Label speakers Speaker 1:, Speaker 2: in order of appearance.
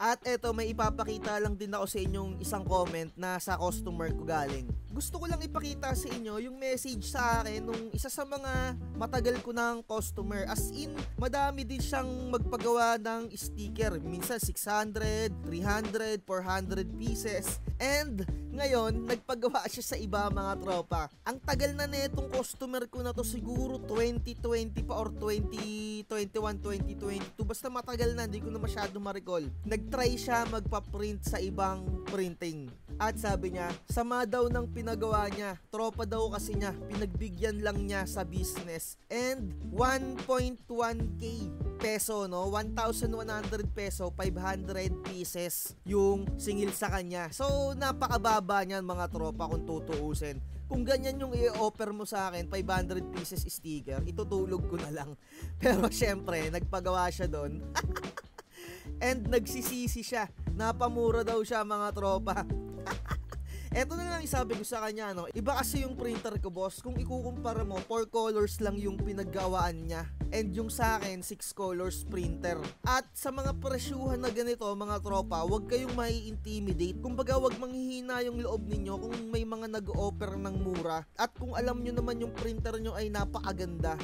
Speaker 1: At eto, may ipapakita lang din ako sa inyong isang comment na sa customer ko galing. Gusto ko lang ipakita sa inyo yung message sa akin nung isa sa mga matagal ko ng customer. As in, madami din siyang magpagawa ng sticker. Minsan 600, 300, 400 pieces. And ngayon, nagpagawa siya sa iba mga tropa. Ang tagal na netong customer ko na to, siguro 2020 pa or 2021, 2022. Basta matagal na, hindi ko na masyado ma-recall. Nag-try siya magpa-print sa ibang printing. At sabi niya, sama daw ng pinagawa niya. Tropa daw kasi niya, pinagbigyan lang niya sa business. And 1.1k peso, no? 1,100 peso, 500 pieces yung singil sa kanya. So, napakababa niyan mga tropa kung tutuusin. Kung ganyan yung i-offer mo sa akin, 500 pieces sticker, itutulog ko na lang. Pero syempre, nagpagawa siya doon. And nagsisisi siya. Napamura daw siya mga tropa. Eto na lang isabi ko sa kanya, no? Iba kasi yung printer ko, boss. Kung ikukumpara mo, 4 colors lang yung pinaggawaan niya. And yung sa akin, 6 colors printer. At sa mga presyuhan na ganito, mga tropa, huwag kayong mai-intimidate. Kumbaga, huwag manghihina yung loob ninyo kung may mga nag-offer ng mura. At kung alam nyo naman yung printer nyo ay napakaganda,